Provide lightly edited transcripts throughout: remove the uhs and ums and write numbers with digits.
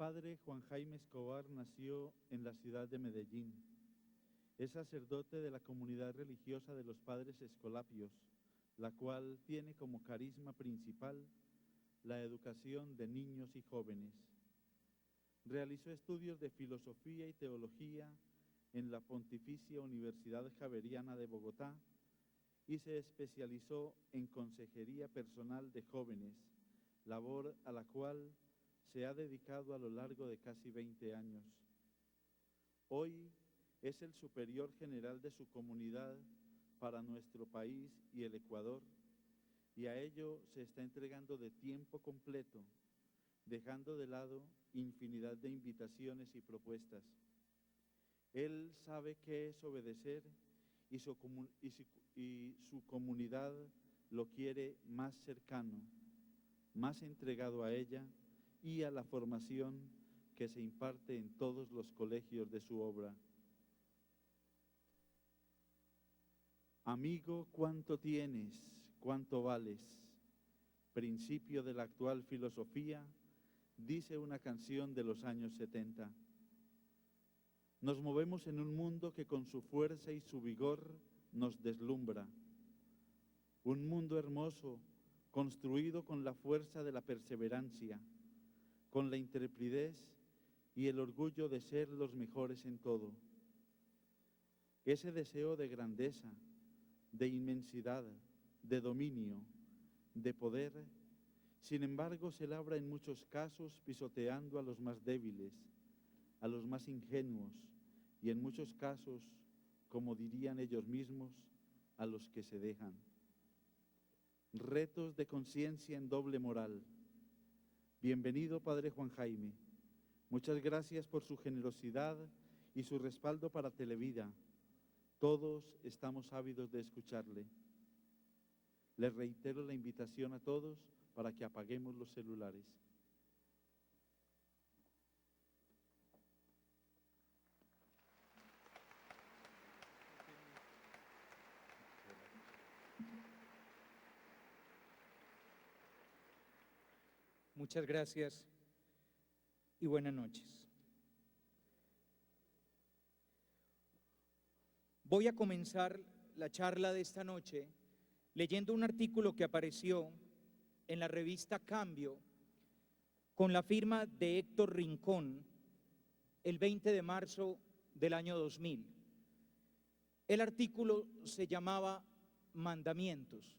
padre Juan Jaime Escobar nació en la ciudad de Medellín. Es sacerdote de la comunidad religiosa de los Padres Escolapios, la cual tiene como carisma principal la educación de niños y jóvenes. Realizó estudios de filosofía y teología en la Pontificia Universidad Javeriana de Bogotá y se especializó en consejería personal de jóvenes, labor a la cual se ha dedicado a lo largo de casi 20 años. Hoy es el superior general de su comunidad para nuestro país y el Ecuador, y a ello se está entregando de tiempo completo, dejando de lado infinidad de invitaciones y propuestas. Él sabe qué es obedecer y su comunidad lo quiere más cercano, más entregado a ella y a la formación que se imparte en todos los colegios de su obra. Amigo, ¿cuánto tienes? ¿Cuánto vales? Principio de la actual filosofía, dice una canción de los años 70. Nos movemos en un mundo que con su fuerza y su vigor nos deslumbra. Un mundo hermoso, construido con la fuerza de la perseverancia, con la intrepidez y el orgullo de ser los mejores en todo. Ese deseo de grandeza, de inmensidad, de dominio, de poder, sin embargo, se labra en muchos casos pisoteando a los más débiles, a los más ingenuos y en muchos casos, como dirían ellos mismos, a los que se dejan. Retos de conciencia en doble moral. Bienvenido, Padre Juan Jaime. Muchas gracias por su generosidad y su respaldo para Televida. Todos estamos ávidos de escucharle. Les reitero la invitación a todos para que apaguemos los celulares. Muchas gracias y buenas noches. Voy a comenzar la charla de esta noche leyendo un artículo que apareció en la revista Cambio con la firma de Héctor Rincón el 20 de marzo del año 2000. El artículo se llamaba Mandamientos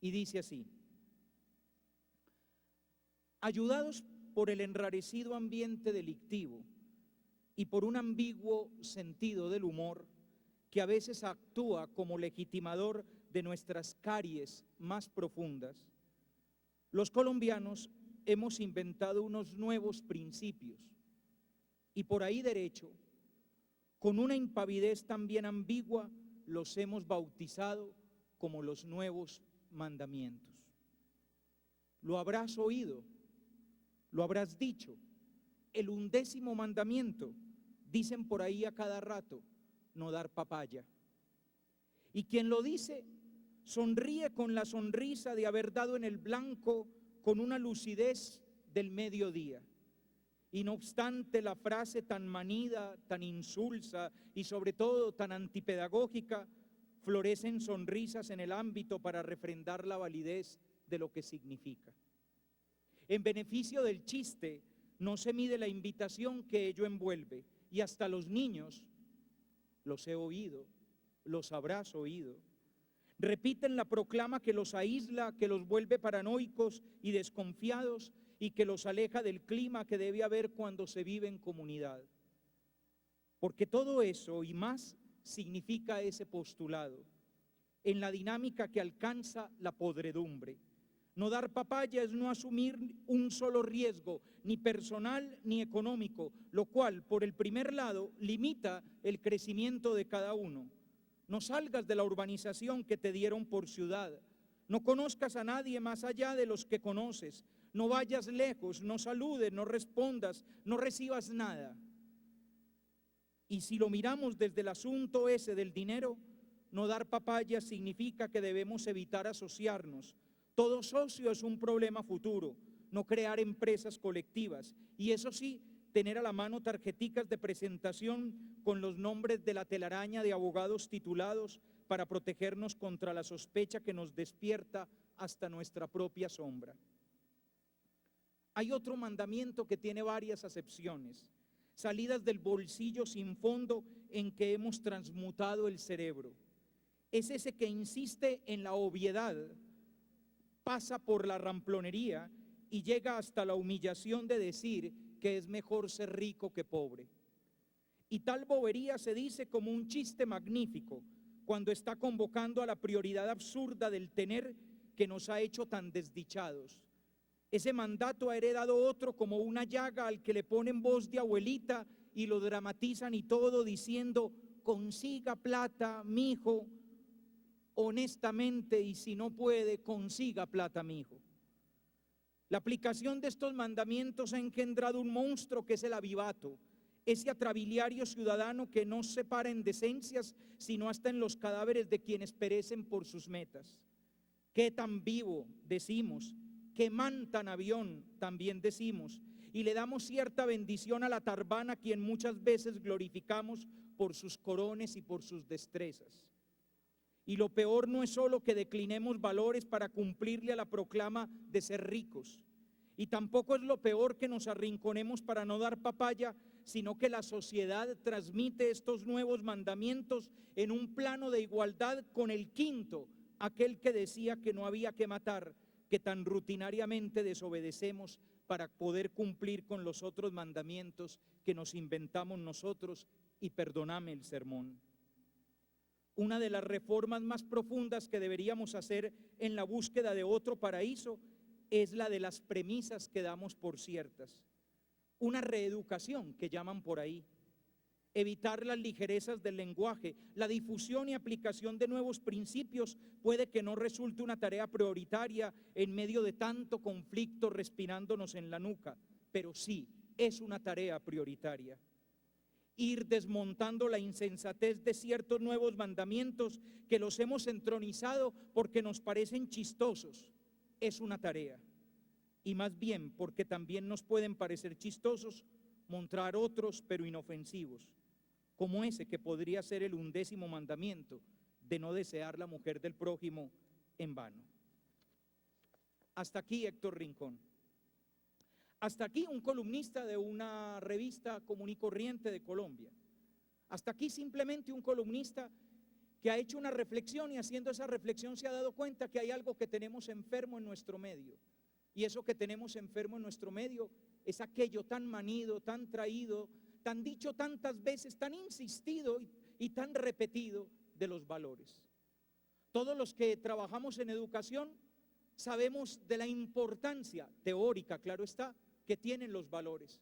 y dice así: ayudados por el enrarecido ambiente delictivo y por un ambiguo sentido del humor que a veces actúa como legitimador de nuestras caries más profundas, los colombianos hemos inventado unos nuevos principios y por ahí derecho, con una impavidez también ambigua, los hemos bautizado como los nuevos mandamientos. Lo habrás oído, lo habrás dicho, el 11º mandamiento, dicen por ahí a cada rato, no dar papaya. Y quien lo dice sonríe con la sonrisa de haber dado en el blanco con una lucidez del mediodía. Y no obstante la frase tan manida, tan insulsa y sobre todo tan antipedagógica, florecen sonrisas en el ámbito para refrendar la validez de lo que significa. En beneficio del chiste no se mide la invitación que ello envuelve, y hasta los niños, los he oído, los habrás oído, repiten la proclama que los aísla, que los vuelve paranoicos y desconfiados y que los aleja del clima que debe haber cuando se vive en comunidad. Porque todo eso y más significa ese postulado, en la dinámica que alcanza la podredumbre. No dar papaya es no asumir un solo riesgo, ni personal ni económico, lo cual, por el primer lado, limita el crecimiento de cada uno. No salgas de la urbanización que te dieron por ciudad. No conozcas a nadie más allá de los que conoces. No vayas lejos, no saludes, no respondas, no recibas nada. Y si lo miramos desde el asunto ese del dinero, no dar papaya significa que debemos evitar asociarnos. Todo socio es un problema futuro, no crear empresas colectivas. Y eso sí, tener a la mano tarjeticas de presentación con los nombres de la telaraña de abogados titulados para protegernos contra la sospecha que nos despierta hasta nuestra propia sombra. Hay otro mandamiento que tiene varias acepciones, salidas del bolsillo sin fondo en que hemos transmutado el cerebro. Es ese que insiste en la obviedad, pasa por la ramplonería y llega hasta la humillación de decir que es mejor ser rico que pobre. Y tal bobería se dice como un chiste magnífico cuando está convocando a la prioridad absurda del tener que nos ha hecho tan desdichados. Ese mandato ha heredado otro como una llaga al que le ponen voz de abuelita y lo dramatizan y todo diciendo: consiga plata, mijo, honestamente, y si no puede, consiga plata, mijo. La aplicación de estos mandamientos ha engendrado un monstruo que es el avivato, ese atrabiliario ciudadano que no se para en decencias, sino hasta en los cadáveres de quienes perecen por sus metas. Qué tan vivo, decimos, qué man tan avión, también decimos, y le damos cierta bendición a la tarbana, quien muchas veces glorificamos por sus corones y por sus destrezas. Y lo peor no es solo que declinemos valores para cumplirle a la proclama de ser ricos, y tampoco es lo peor que nos arrinconemos para no dar papaya, sino que la sociedad transmite estos nuevos mandamientos en un plano de igualdad con el quinto, aquel que decía que no había que matar, que tan rutinariamente desobedecemos para poder cumplir con los otros mandamientos que nos inventamos nosotros, y perdóname el sermón. Una de las reformas más profundas que deberíamos hacer en la búsqueda de otro paraíso es la de las premisas que damos por ciertas. Una reeducación que llaman por ahí. Evitar las ligerezas del lenguaje, la difusión y aplicación de nuevos principios puede que no resulte una tarea prioritaria en medio de tanto conflicto respirándonos en la nuca, pero sí es una tarea prioritaria. Ir desmontando la insensatez de ciertos nuevos mandamientos que los hemos entronizado porque nos parecen chistosos es una tarea, y más bien porque también nos pueden parecer chistosos mostrar otros pero inofensivos, como ese que podría ser el 11º mandamiento de no desear la mujer del prójimo en vano. Hasta aquí Héctor Rincón. Hasta aquí un columnista de una revista común y corriente de Colombia. Hasta aquí simplemente un columnista que ha hecho una reflexión, y haciendo esa reflexión se ha dado cuenta que hay algo que tenemos enfermo en nuestro medio. Y eso que tenemos enfermo en nuestro medio es aquello tan manido, tan traído, tan dicho tantas veces, tan insistido y tan repetido de los valores. Todos los que trabajamos en educación sabemos de la importancia teórica, claro está, que tienen los valores.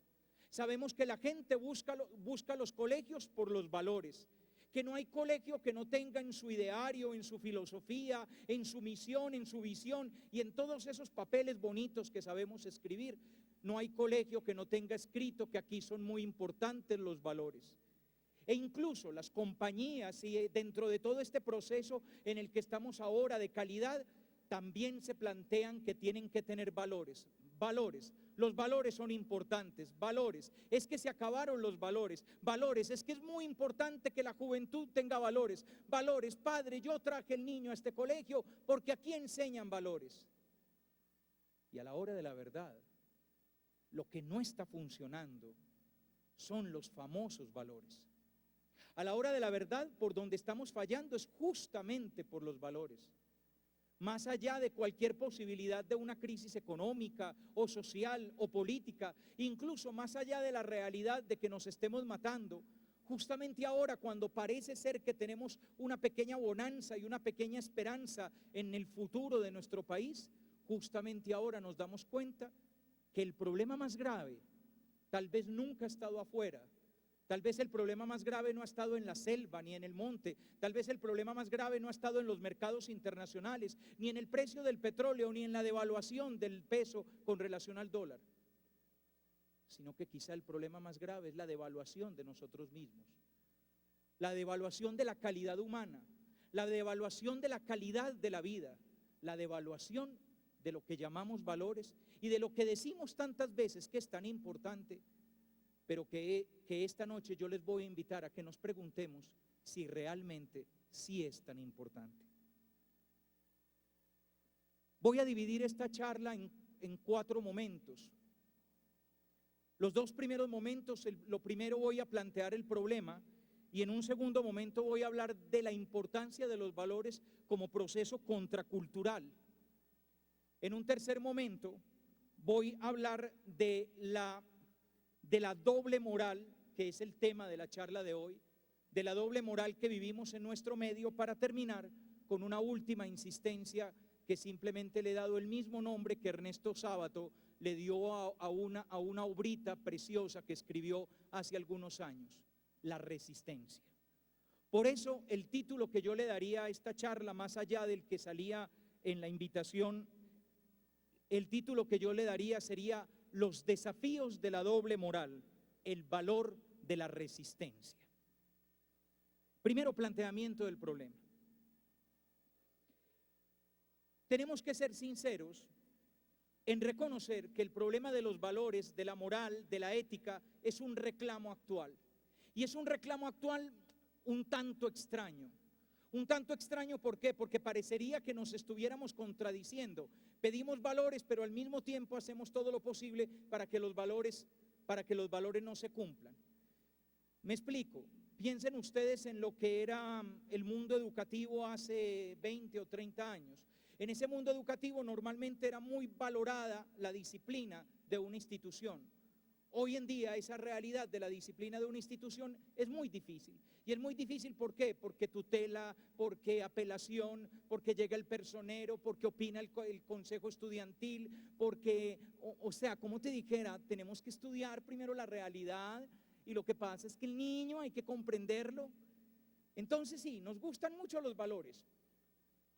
Sabemos que la gente busca los colegios por los valores, que no hay colegio que no tenga en su ideario, en su filosofía, en su misión, en su visión y en todos esos papeles bonitos que sabemos escribir. No hay colegio que no tenga escrito que aquí son muy importantes los valores. E incluso las compañías, y dentro de todo este proceso en el que estamos ahora de calidad, también se plantean que tienen que tener valores. Valores, los valores son importantes. Valores, es que se acabaron los valores. Valores, es que es muy importante que la juventud tenga valores. Valores, padre, yo traje el niño a este colegio porque aquí enseñan valores. Y a la hora de la verdad, lo que no está funcionando son los famosos valores. A la hora de la verdad, por donde estamos fallando es justamente por los valores. Más allá de cualquier posibilidad de una crisis económica o social o política, incluso más allá de la realidad de que nos estemos matando, justamente ahora cuando parece ser que tenemos una pequeña bonanza y una pequeña esperanza en el futuro de nuestro país, justamente ahora nos damos cuenta que el problema más grave tal vez nunca ha estado afuera. Tal vez el problema más grave no ha estado en la selva ni en el monte. Tal vez el problema más grave no ha estado en los mercados internacionales, ni en el precio del petróleo, ni en la devaluación del peso con relación al dólar. Sino que quizá el problema más grave es la devaluación de nosotros mismos. La devaluación de la calidad humana, la devaluación de la calidad de la vida, la devaluación de lo que llamamos valores y de lo que decimos tantas veces que es tan importante, pero que esta noche yo les voy a invitar a que nos preguntemos si realmente sí es tan importante. Voy a dividir esta charla en 4 momentos. Los 2 primeros momentos, lo primero voy a plantear el problema y en un segundo momento voy a hablar de la importancia de los valores como proceso contracultural. En un tercer momento voy a hablar de la doble moral, que es el tema de la charla de hoy, de la doble moral que vivimos en nuestro medio, para terminar con una última insistencia que simplemente le he dado el mismo nombre que Ernesto Sábato le dio a una obrita preciosa que escribió hace algunos años: la resistencia. Por eso el título que yo le daría a esta charla, más allá del que salía en la invitación, el título que yo le daría sería: los desafíos de la doble moral, el valor de la resistencia. Primero planteamiento del problema. Tenemos que ser sinceros en reconocer que el problema de los valores, de la moral, de la ética, es un reclamo actual. Y es un reclamo actual un tanto extraño. Un tanto extraño, ¿por qué? Porque parecería que nos estuviéramos contradiciendo. Pedimos valores, pero al mismo tiempo hacemos todo lo posible para que los valores no se cumplan. Me explico. Piensen ustedes en lo que era el mundo educativo hace 20 o 30 años. En ese mundo educativo normalmente era muy valorada la disciplina de una institución. Hoy en día esa realidad de la disciplina de una institución es muy difícil. Y es muy difícil, ¿por qué? Porque tutela, porque apelación, porque llega el personero, porque opina el consejo estudiantil, porque, o sea, como te dijera, tenemos que estudiar primero la realidad, y lo que pasa es que el niño hay que comprenderlo. Entonces sí, nos gustan mucho los valores.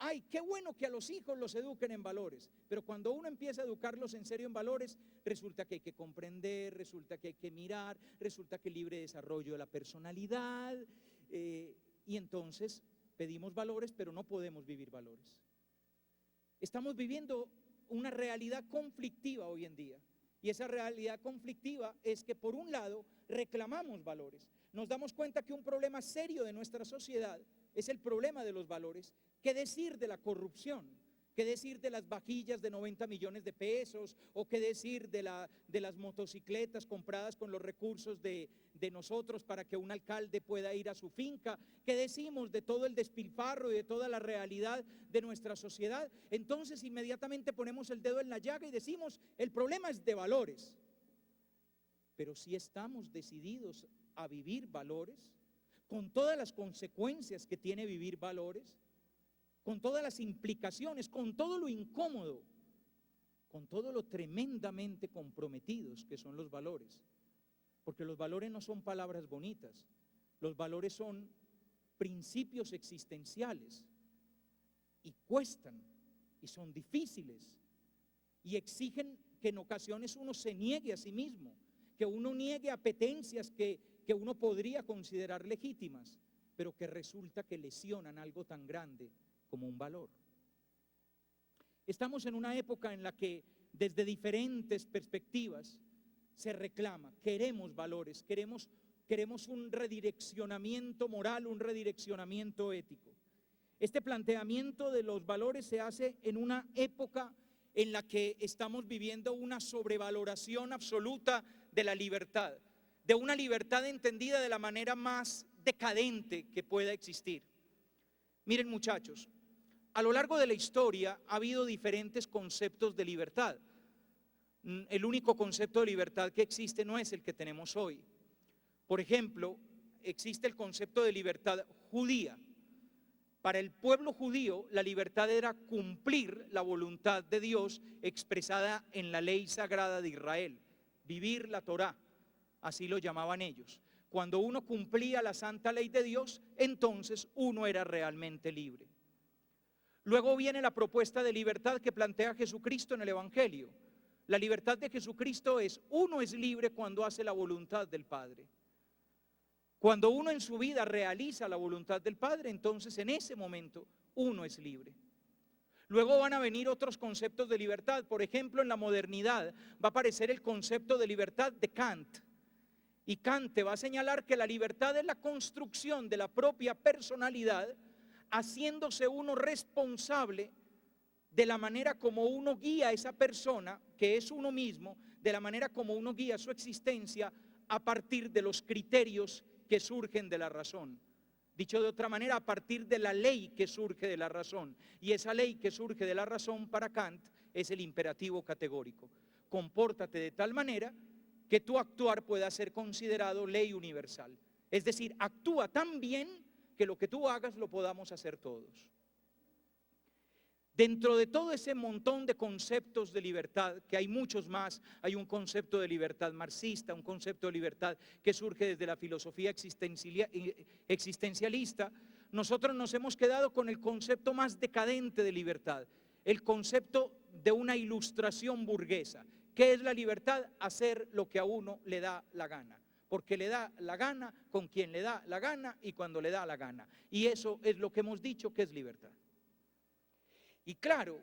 Ay, qué bueno que a los hijos los eduquen en valores, pero cuando uno empieza a educarlos en serio en valores, resulta que hay que comprender, resulta que hay que mirar, resulta que libre desarrollo de la personalidad, y entonces pedimos valores, pero no podemos vivir valores. Estamos viviendo una realidad conflictiva hoy en día, y esa realidad conflictiva es que por un lado reclamamos valores. Nos damos cuenta que un problema serio de nuestra sociedad es el problema de los valores. ¿Qué decir de la corrupción? ¿Qué decir de las vajillas de 90 millones de pesos? ¿O qué decir de las motocicletas compradas con los recursos de nosotros para que un alcalde pueda ir a su finca? ¿Qué decimos de todo el despilfarro y de toda la realidad de nuestra sociedad? Entonces inmediatamente ponemos el dedo en la llaga y decimos: el problema es de valores. Pero si estamos decididos a vivir valores, con todas las consecuencias que tiene vivir valores, con todas las implicaciones, con todo lo incómodo, con todo lo tremendamente comprometidos que son los valores. Porque los valores no son palabras bonitas, los valores son principios existenciales y cuestan y son difíciles y exigen que en ocasiones uno se niegue a sí mismo, que uno niegue apetencias que uno podría considerar legítimas, pero que resulta que lesionan algo tan grande como un valor. Estamos en una época en la que desde diferentes perspectivas se reclama, queremos valores, queremos un redireccionamiento moral, un redireccionamiento ético. Este planteamiento de los valores se hace en una época en la que estamos viviendo una sobrevaloración absoluta de la libertad, de una libertad entendida de la manera más decadente que pueda existir. Miren, muchachos, a lo largo de la historia ha habido diferentes conceptos de libertad. El único concepto de libertad que existe no es el que tenemos hoy. Por ejemplo, existe el concepto de libertad judía. Para el pueblo judío, la libertad era cumplir la voluntad de Dios expresada en la ley sagrada de Israel, vivir la Torá, así lo llamaban ellos. Cuando uno cumplía la santa ley de Dios, entonces uno era realmente libre. Luego viene la propuesta de libertad que plantea Jesucristo en el Evangelio. La libertad de Jesucristo es: uno es libre cuando hace la voluntad del Padre. Cuando uno en su vida realiza la voluntad del Padre, entonces en ese momento uno es libre. Luego van a venir otros conceptos de libertad. Por ejemplo, en la modernidad va a aparecer el concepto de libertad de Kant. Y Kant te va a señalar que la libertad es la construcción de la propia personalidad, haciéndose uno responsable de la manera como uno guía a esa persona, que es uno mismo, de la manera como uno guía su existencia a partir de los criterios que surgen de la razón. Dicho de otra manera, a partir de la ley que surge de la razón. Y esa ley que surge de la razón para Kant es el imperativo categórico. Compórtate de tal manera que tu actuar pueda ser considerado ley universal. Es decir, actúa tan bien que lo que tú hagas lo podamos hacer todos. Dentro de todo ese montón de conceptos de libertad, que hay muchos más, hay un concepto de libertad marxista, un concepto de libertad que surge desde la filosofía existencialista, nosotros nos hemos quedado con el concepto más decadente de libertad, el concepto de una ilustración burguesa. ¿Qué es la libertad? Hacer lo que a uno le da la gana. Porque le da la gana, con quien le da la gana y cuando le da la gana. Y eso es lo que hemos dicho que es libertad. Y claro,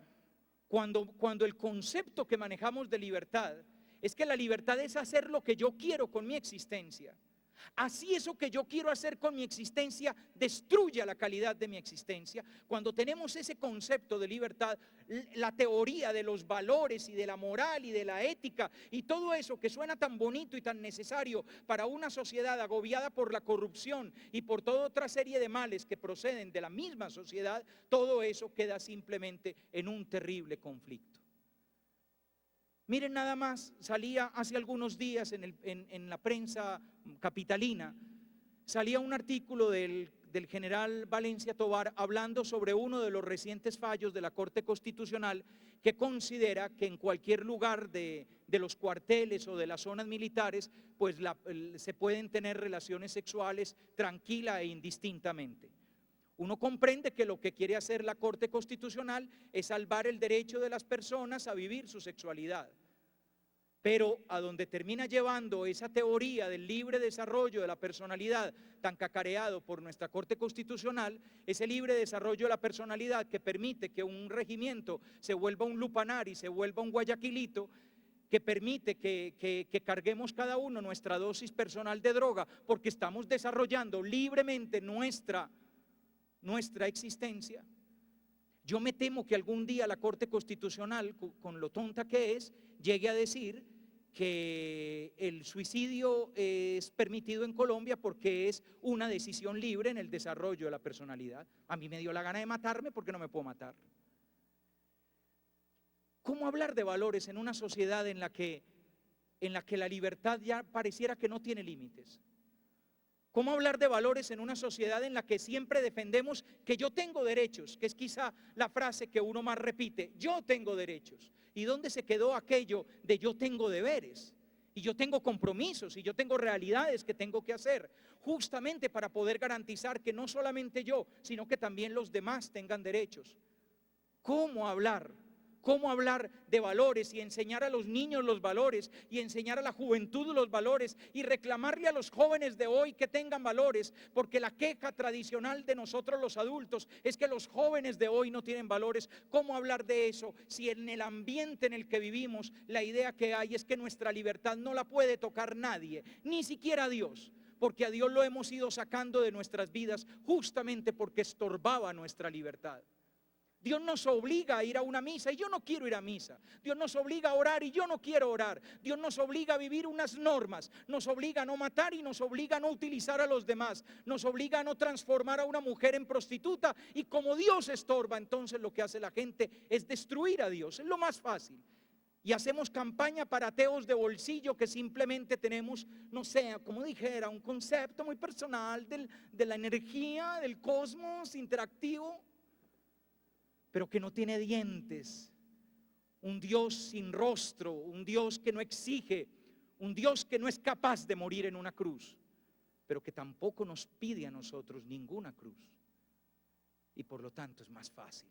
cuando el concepto que manejamos de libertad es que la libertad es hacer lo que yo quiero con mi existencia. Así eso que yo quiero hacer con mi existencia destruye la calidad de mi existencia. Cuando tenemos ese concepto de libertad, la teoría de los valores y de la moral y de la ética y todo eso que suena tan bonito y tan necesario para una sociedad agobiada por la corrupción y por toda otra serie de males que proceden de la misma sociedad, todo eso queda simplemente en un terrible conflicto. Miren nada más, salía hace algunos días en la prensa capitalina, salía un artículo del general Valencia Tovar hablando sobre uno de los recientes fallos de la Corte Constitucional que considera que en cualquier lugar de los cuarteles o de las zonas militares, pues se pueden tener relaciones sexuales tranquila e indistintamente. Uno comprende que lo que quiere hacer la Corte Constitucional es salvar el derecho de las personas a vivir su sexualidad. Pero a donde termina llevando esa teoría del libre desarrollo de la personalidad tan cacareado por nuestra Corte Constitucional, ese libre desarrollo de la personalidad que permite que un regimiento se vuelva un lupanar y se vuelva un guayaquilito, que permite que carguemos cada uno nuestra dosis personal de droga porque estamos desarrollando libremente nuestra existencia. Yo me temo que algún día la Corte Constitucional, con lo tonta que es, llegue a decir que el suicidio es permitido en Colombia porque es una decisión libre en el desarrollo de la personalidad. A mí me dio la gana de matarme porque no me puedo matar. ¿Cómo hablar de valores en una sociedad en la que la libertad ya pareciera que no tiene límites? ¿Cómo hablar de valores en una sociedad en la que siempre defendemos que yo tengo derechos? Que es quizá la frase que uno más repite, yo tengo derechos. ¿Y dónde se quedó aquello de yo tengo deberes? Y yo tengo compromisos y yo tengo realidades que tengo que hacer, justamente para poder garantizar que no solamente yo, sino que también los demás tengan derechos. ¿Cómo hablar? ¿Cómo hablar de valores y enseñar a los niños los valores y enseñar a la juventud los valores y reclamarle a los jóvenes de hoy que tengan valores? Porque la queja tradicional de nosotros los adultos es que los jóvenes de hoy no tienen valores. ¿Cómo hablar de eso si en el ambiente en el que vivimos la idea que hay es que nuestra libertad no la puede tocar nadie, ni siquiera Dios? Porque a Dios lo hemos ido sacando de nuestras vidas justamente porque estorbaba nuestra libertad. Dios nos obliga a ir a una misa y yo no quiero ir a misa. Dios nos obliga a orar y yo no quiero orar. Dios nos obliga a vivir unas normas. Nos obliga a no matar y nos obliga a no utilizar a los demás. Nos obliga a no transformar a una mujer en prostituta. Y como Dios estorba, entonces lo que hace la gente es destruir a Dios. Es lo más fácil. Y hacemos campaña para ateos de bolsillo que simplemente tenemos, no sé, como dijera, un concepto muy personal de la energía, del cosmos interactivo, pero que no tiene dientes, un Dios sin rostro, un Dios que no exige, un Dios que no es capaz de morir en una cruz, pero que tampoco nos pide a nosotros ninguna cruz. Y por lo tanto es más fácil,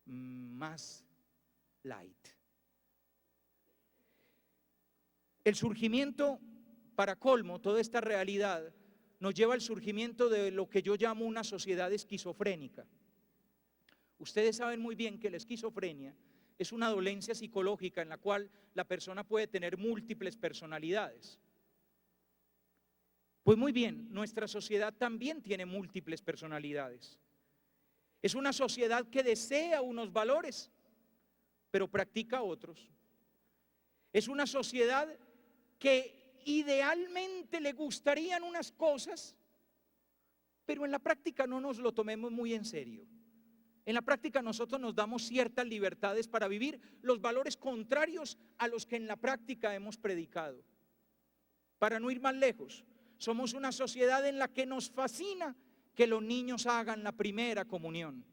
más light. El surgimiento, para colmo, toda esta realidad nos lleva al surgimiento de lo que yo llamo una sociedad esquizofrénica. Ustedes saben muy bien que la esquizofrenia es una dolencia psicológica en la cual la persona puede tener múltiples personalidades. Pues muy bien, nuestra sociedad también tiene múltiples personalidades. Es una sociedad que desea unos valores, pero practica otros. Es una sociedad que idealmente le gustarían unas cosas, pero en la práctica no nos lo tomemos muy en serio. En la práctica nosotros nos damos ciertas libertades para vivir los valores contrarios a los que en la práctica hemos predicado. Para no ir más lejos, somos una sociedad en la que nos fascina que los niños hagan la primera comunión,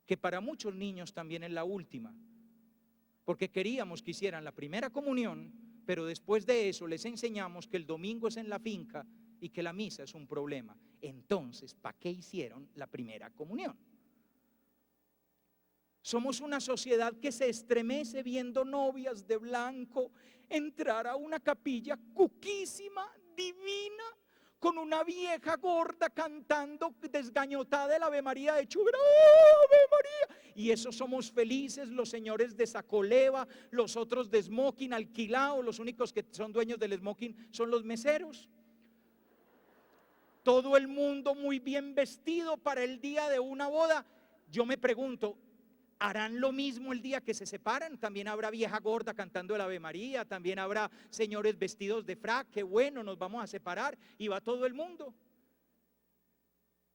que para muchos niños también es la última, porque queríamos que hicieran la primera comunión, pero después de eso les enseñamos que el domingo es en la finca y que la misa es un problema. Entonces, ¿para qué hicieron la primera comunión? Somos una sociedad que se estremece viendo novias de blanco entrar a una capilla cuquísima, divina, con una vieja gorda cantando desgañotada el Ave María de Chugra, Ave María. Y eso somos felices, los señores de Sacoleva, los otros de smoking alquilado, los únicos que son dueños del smoking son los meseros. Todo el mundo muy bien vestido para el día de una boda. Yo me pregunto, ¿harán lo mismo el día que se separan? También habrá vieja gorda cantando el Ave María, también habrá señores vestidos de frac, qué bueno, nos vamos a separar y va todo el mundo.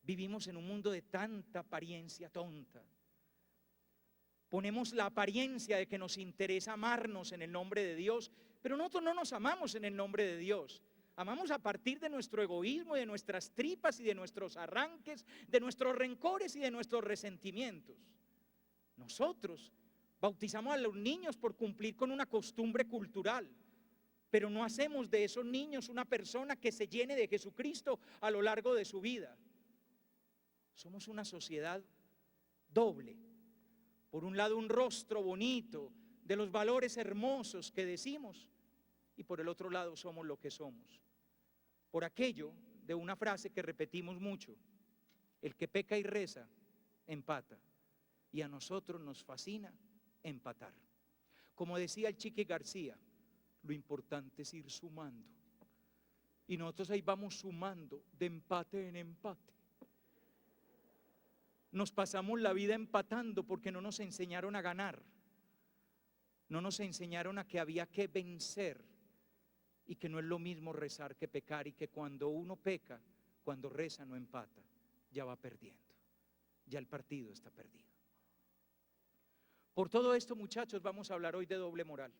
Vivimos en un mundo de tanta apariencia tonta. Ponemos la apariencia de que nos interesa amarnos en el nombre de Dios, pero nosotros no nos amamos en el nombre de Dios. Amamos a partir de nuestro egoísmo, de nuestras tripas y de nuestros arranques, de nuestros rencores y de nuestros resentimientos. Nosotros bautizamos a los niños por cumplir con una costumbre cultural, pero no hacemos de esos niños una persona que se llene de Jesucristo a lo largo de su vida. Somos una sociedad doble. Por un lado, un rostro bonito de los valores hermosos que decimos, y por el otro lado somos lo que somos. Por aquello de una frase que repetimos mucho: el que peca y reza, empata. Y a nosotros nos fascina empatar. Como decía el Chiqui García, lo importante es ir sumando. Y nosotros ahí vamos sumando de empate en empate. Nos pasamos la vida empatando porque no nos enseñaron a ganar. No nos enseñaron a que había que vencer y que no es lo mismo rezar que pecar, y que cuando uno peca, cuando reza no empata, ya va perdiendo. Ya el partido está perdido. Por todo esto, muchachos, vamos a hablar hoy de doble moral.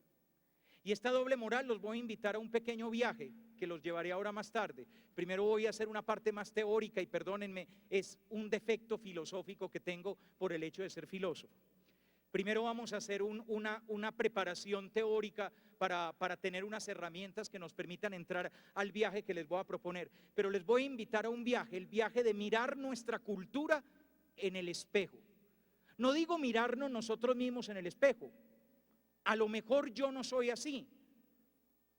Y esta doble moral los voy a invitar a un pequeño viaje que los llevaré ahora más tarde. Primero voy a hacer una parte más teórica y perdónenme, es un defecto filosófico que tengo por el hecho de ser filósofo. Primero vamos a hacer una preparación teórica para tener unas herramientas que nos permitan entrar al viaje que les voy a proponer. Pero les voy a invitar a un viaje, el viaje de mirar nuestra cultura en el espejo. No digo mirarnos nosotros mismos en el espejo. A lo mejor yo no soy así,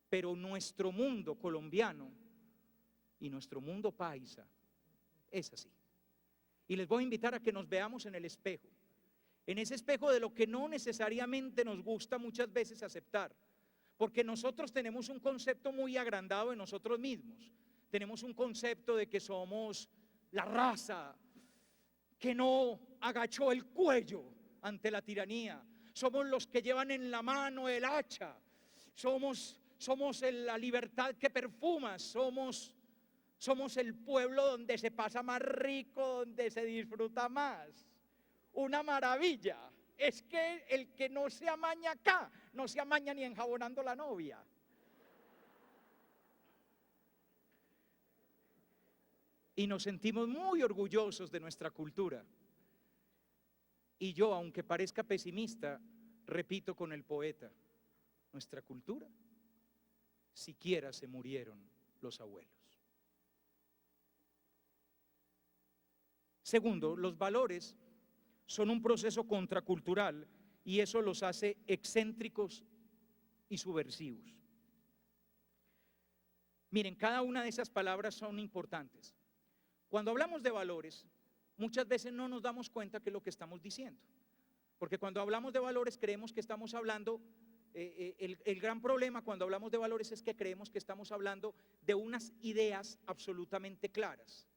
pero nuestro mundo colombiano y nuestro mundo paisa es así. Y les voy a invitar a que nos veamos en el espejo. En ese espejo de lo que no necesariamente nos gusta muchas veces aceptar. Porque nosotros tenemos un concepto muy agrandado de nosotros mismos. Tenemos un concepto de que somos la raza que no agachó el cuello ante la tiranía. Somos los que llevan en la mano el hacha. Somos la libertad que perfuma. Somos el pueblo donde se pasa más rico, donde se disfruta más. Una maravilla. Es que el que no se amaña acá, no se amaña ni enjabonando la novia. Y nos sentimos muy orgullosos de nuestra cultura. Y yo, aunque parezca pesimista, repito con el poeta: nuestra cultura, siquiera se murieron los abuelos. Segundo, los valores son un proceso contracultural y eso los hace excéntricos y subversivos. Miren, cada una de esas palabras son importantes. Cuando hablamos de valores, muchas veces no nos damos cuenta que es lo que estamos diciendo. Porque cuando hablamos de valores creemos que estamos hablando el gran problema cuando hablamos de valores es que creemos que estamos hablando de unas ideas absolutamente claras.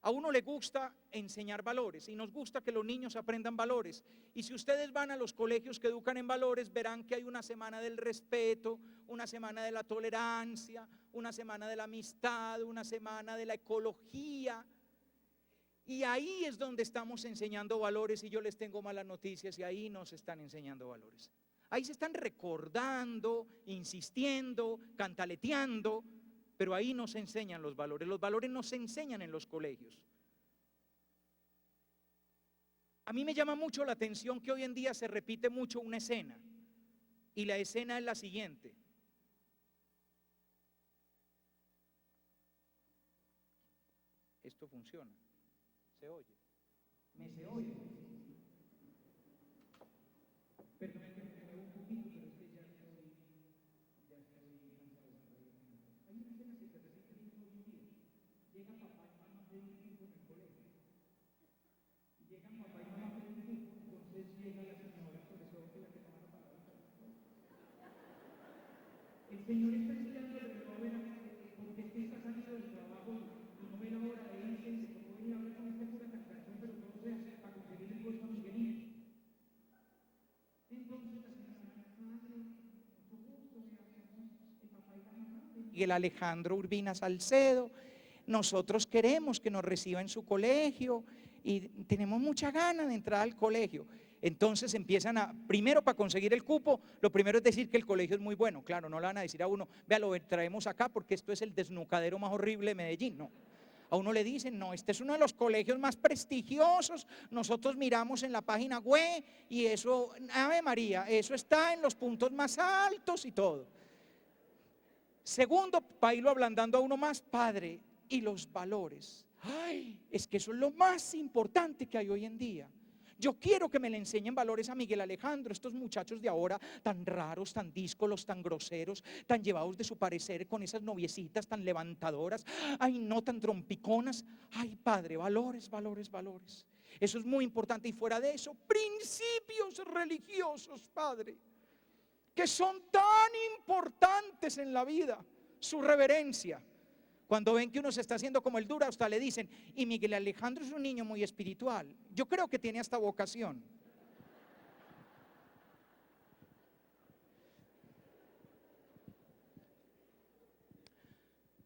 A uno le gusta enseñar valores y nos gusta que los niños aprendan valores. Y si ustedes van a los colegios que educan en valores, verán que hay una semana del respeto, una semana de la tolerancia, una semana de la amistad, una semana de la ecología. Y ahí es donde estamos enseñando valores, y yo les tengo malas noticias, y ahí no se están enseñando valores. Ahí se están recordando, insistiendo, cantaleteando, pero ahí no se enseñan los valores. Los valores no se enseñan en los colegios. A mí me llama mucho la atención que hoy en día se repite mucho una escena, y la escena es la siguiente. Esto funciona. ¿Se oye? ¿Se oye? Perdón, que me muevo un poquito, pero es que ya estoy cansado. Hay una escena que se repite mucho hoy en día. Llega papá y mamá de un grupo en el colegio. Llegan papá y mamá de un grupo, entonces llega la señora, profesor, que la que toma la palabra. El señor está estudiando el reloj, porque es que está saliendo del trabajo y no ve la hora de irse, y se tocó venir a hablar con esta pura canción, pero todo sea para conseguir el puesto a Miguelito. Miguel Alejandro Urbina Salcedo, nosotros queremos que nos reciba en su colegio y tenemos mucha gana de entrar al colegio. Entonces empiezan primero para conseguir el cupo, lo primero es decir que el colegio es muy bueno. Claro, no le van a decir a uno, vea, lo traemos acá porque esto es el desnucadero más horrible de Medellín, no. A uno le dicen, no, este es uno de los colegios más prestigiosos, nosotros miramos en la página web y eso, Ave María, eso está en los puntos más altos y todo. Segundo, para irlo ablandando a uno más, padre, y los valores. Ay, es que eso es lo más importante que hay hoy en día. Yo quiero que me le enseñen valores a Miguel Alejandro, estos muchachos de ahora tan raros, tan díscolos, tan groseros, tan llevados de su parecer con esas noviecitas tan levantadoras, ay no, tan trompiconas. Ay padre, valores, valores, valores. Eso es muy importante, y fuera de eso, principios religiosos, padre, que son tan importantes en la vida. Su reverencia. Cuando ven que uno se está haciendo como el duro, hasta le dicen, y Miguel Alejandro es un niño muy espiritual. Yo creo que tiene hasta vocación.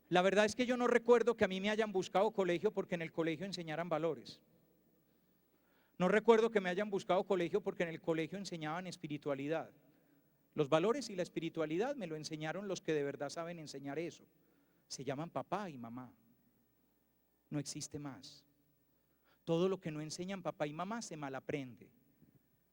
La verdad es que yo no recuerdo que a mí me hayan buscado colegio porque en el colegio enseñaran valores. No recuerdo que me hayan buscado colegio porque en el colegio enseñaban espiritualidad. Los valores y la espiritualidad me lo enseñaron los que de verdad saben enseñar eso. Se llaman papá y mamá. No existe más. Todo lo que no enseñan papá y mamá se malaprende.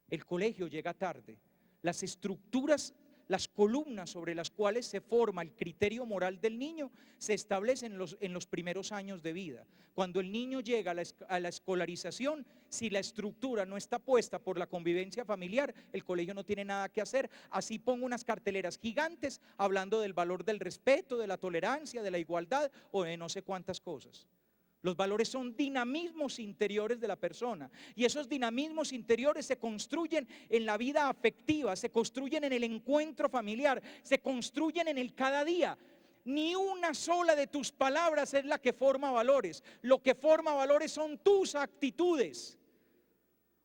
El colegio llega tarde. Las estructuras, las columnas sobre las cuales se forma el criterio moral del niño se establecen en los primeros años de vida. Cuando el niño llega a la escolarización, si la estructura no está puesta por la convivencia familiar, el colegio no tiene nada que hacer. Así pongo unas carteleras gigantes hablando del valor del respeto, de la tolerancia, de la igualdad o de no sé cuántas cosas. Los valores son dinamismos interiores de la persona, y esos dinamismos interiores se construyen en la vida afectiva, se construyen en el encuentro familiar, se construyen en el cada día. Ni una sola de tus palabras es la que forma valores. Lo que forma valores son tus actitudes.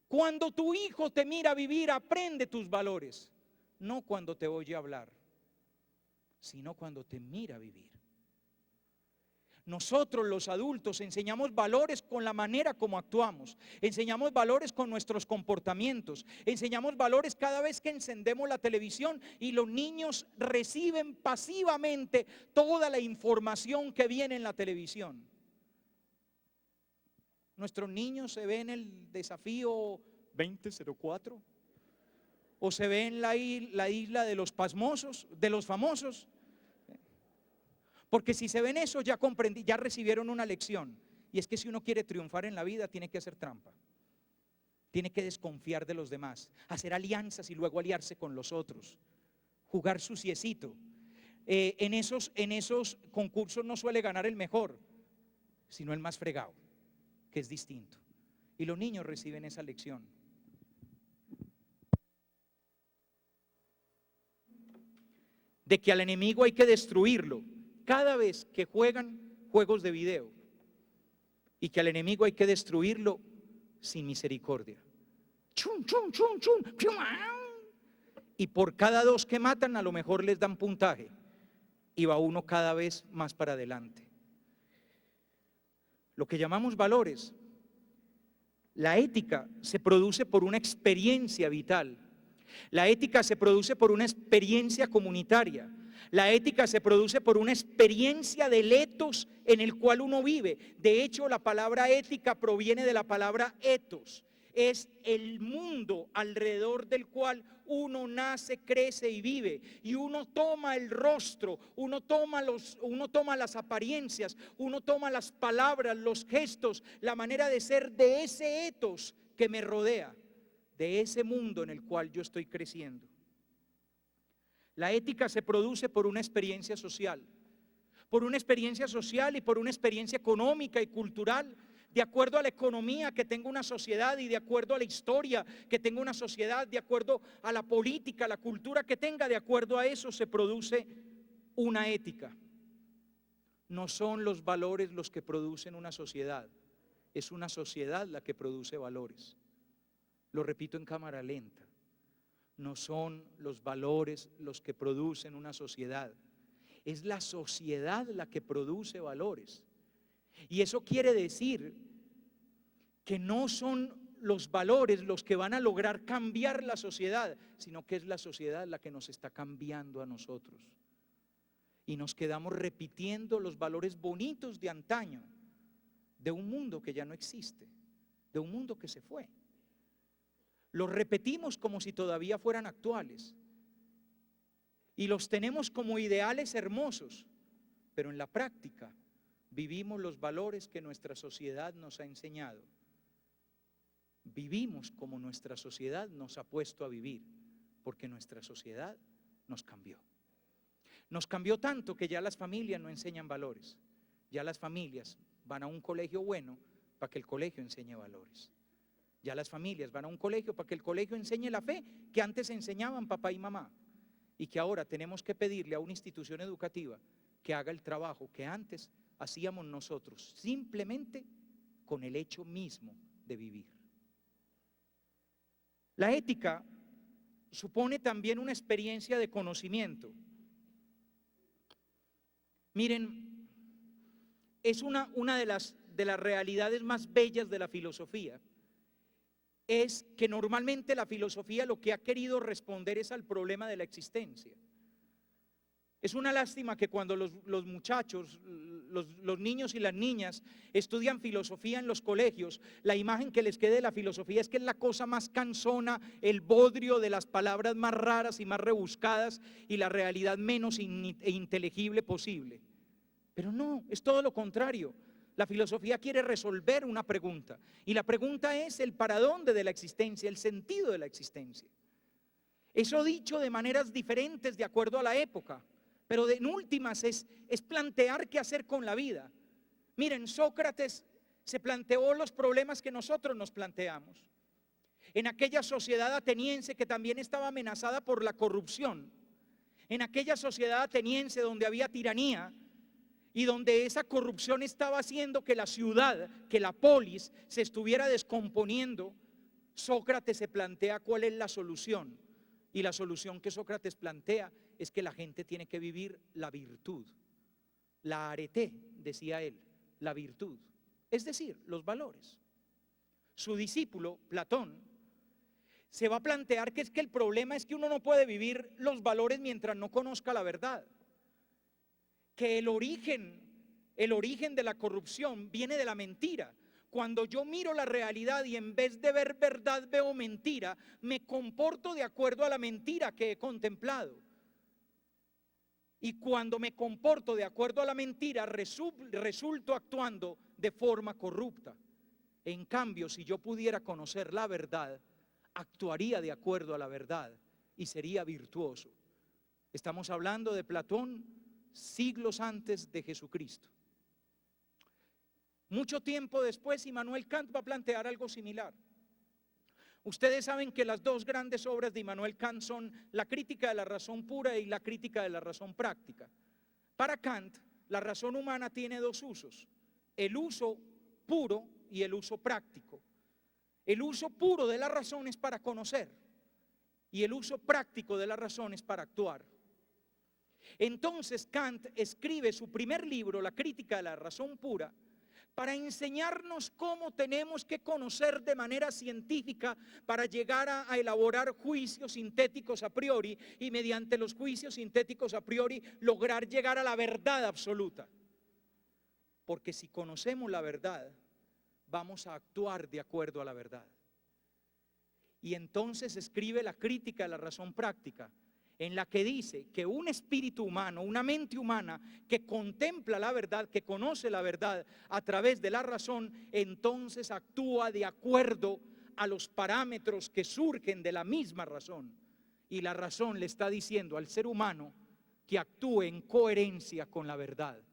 Cuando tu hijo te mira vivir, aprende tus valores. No cuando te oye hablar, sino cuando te mira vivir. Nosotros los adultos enseñamos valores con la manera como actuamos, enseñamos valores con nuestros comportamientos, enseñamos valores cada vez que encendemos la televisión y los niños reciben pasivamente toda la información que viene en la televisión. Nuestros niños se ven el desafío 2004 o se ven la isla de los pasmosos, de los famosos. Porque si se ven eso, ya comprendí, ya recibieron una lección. Y es que si uno quiere triunfar en la vida, tiene que hacer trampa. Tiene que desconfiar de los demás, hacer alianzas y luego aliarse con los otros, jugar suciecito. En esos concursos no suele ganar el mejor, sino el más fregado, que es distinto. Y los niños reciben esa lección. de que al enemigo hay que destruirlo cada vez que juegan juegos de video, y que al enemigo hay que destruirlo sin misericordia. Chum, chum, chum, chum, chum, y por cada 2 que matan a lo mejor les dan puntaje y va uno cada vez más para adelante. Lo que llamamos valores, la ética se produce por una experiencia vital, la ética se produce por una experiencia comunitaria, la ética se produce por una experiencia del etos en el cual uno vive. De hecho, la palabra ética proviene de la palabra etos. Es el mundo alrededor del cual uno nace, crece y vive. Y uno toma el rostro, uno toma las apariencias, uno toma las palabras, los gestos, la manera de ser de ese etos que me rodea, de ese mundo en el cual yo estoy creciendo. La ética se produce por una experiencia social y por una experiencia económica y cultural, de acuerdo a la economía que tenga una sociedad y de acuerdo a la historia que tenga una sociedad, de acuerdo a la política, la cultura que tenga, de acuerdo a eso se produce una ética. No son los valores los que producen una sociedad, es una sociedad la que produce valores. Lo repito en cámara lenta. No son los valores los que producen una sociedad, es la sociedad la que produce valores. Y eso quiere decir que no son los valores los que van a lograr cambiar la sociedad, sino que es la sociedad la que nos está cambiando a nosotros. Y nos quedamos repitiendo los valores bonitos de antaño, de un mundo que ya no existe, de un mundo que se fue. Los repetimos como si todavía fueran actuales y los tenemos como ideales hermosos, pero en la práctica vivimos los valores que nuestra sociedad nos ha enseñado. Vivimos como nuestra sociedad nos ha puesto a vivir, porque nuestra sociedad nos cambió. Nos cambió tanto que ya las familias no enseñan valores, ya las familias van a un colegio bueno para que el colegio enseñe valores. Ya las familias van a un colegio para que el colegio enseñe la fe que antes enseñaban papá y mamá, y que ahora tenemos que pedirle a una institución educativa que haga el trabajo que antes hacíamos nosotros, simplemente con el hecho mismo de vivir. La ética supone también una experiencia de conocimiento. Miren, es una de las realidades más bellas de la filosofía. Es que normalmente la filosofía lo que ha querido responder es al problema de la existencia. Es una lástima que cuando los muchachos, los niños y las niñas estudian filosofía en los colegios, la imagen que les quede de la filosofía es que es la cosa más cansona, el bodrio de las palabras más raras y más rebuscadas y la realidad menos inteligible posible. Pero no, es todo lo contrario. La filosofía quiere resolver una pregunta, y la pregunta es el para dónde de la existencia, el sentido de la existencia. Eso dicho de maneras diferentes de acuerdo a la época, pero en últimas es plantear qué hacer con la vida. Miren, Sócrates se planteó los problemas que nosotros nos planteamos. En aquella sociedad ateniense que también estaba amenazada por la corrupción, en aquella sociedad ateniense donde había tiranía, y donde esa corrupción estaba haciendo que la ciudad, que la polis se estuviera descomponiendo, Sócrates se plantea cuál es la solución. Y la solución que Sócrates plantea es que la gente tiene que vivir la virtud. La arete, decía él, la virtud, es decir, los valores. Su discípulo, Platón, se va a plantear que es que el problema es que uno no puede vivir los valores mientras no conozca la verdad. Que el origen de la corrupción viene de la mentira. Cuando yo miro la realidad y en vez de ver verdad veo mentira, me comporto de acuerdo a la mentira que he contemplado. Y cuando me comporto de acuerdo a la mentira, resulto actuando de forma corrupta. En cambio, si yo pudiera conocer la verdad, actuaría de acuerdo a la verdad y sería virtuoso. Estamos hablando de Platón, siglos antes de Jesucristo. Mucho tiempo después, Immanuel Kant va a plantear algo similar. Ustedes saben que las dos grandes obras de Immanuel Kant son la crítica de la razón pura y la crítica de la razón práctica. Para Kant, la razón humana tiene dos usos: el uso puro y el uso práctico. El uso puro de la razón es para conocer y el uso práctico de la razón es para actuar. Entonces Kant escribe su primer libro, La crítica de la razón pura, para enseñarnos cómo tenemos que conocer de manera científica para llegar a elaborar juicios sintéticos a priori y mediante los juicios sintéticos a priori lograr llegar a la verdad absoluta. Porque si conocemos la verdad, vamos a actuar de acuerdo a la verdad. Y entonces escribe La crítica de la razón práctica, en la que dice que un espíritu humano, una mente humana que contempla la verdad, que conoce la verdad a través de la razón, entonces actúa de acuerdo a los parámetros que surgen de la misma razón. Y la razón le está diciendo al ser humano que actúe en coherencia con la verdad.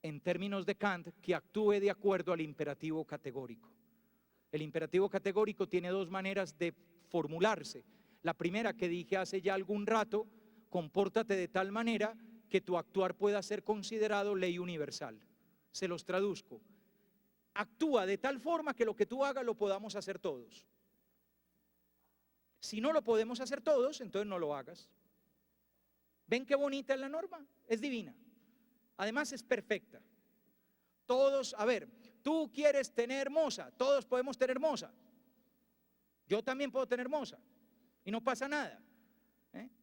En términos de Kant, que actúe de acuerdo al imperativo categórico. El imperativo categórico tiene dos maneras de formularse. La primera, que dije hace ya algún rato: compórtate de tal manera que tu actuar pueda ser considerado ley universal. Se los traduzco: actúa de tal forma que lo que tú hagas lo podamos hacer todos. Si no lo podemos hacer todos, entonces no lo hagas. ¿Ven qué bonita es la norma? Es divina. Además es perfecta. Todos, a ver, tú quieres tener moza, todos podemos tener moza. Yo también puedo tener moza. Y no pasa nada.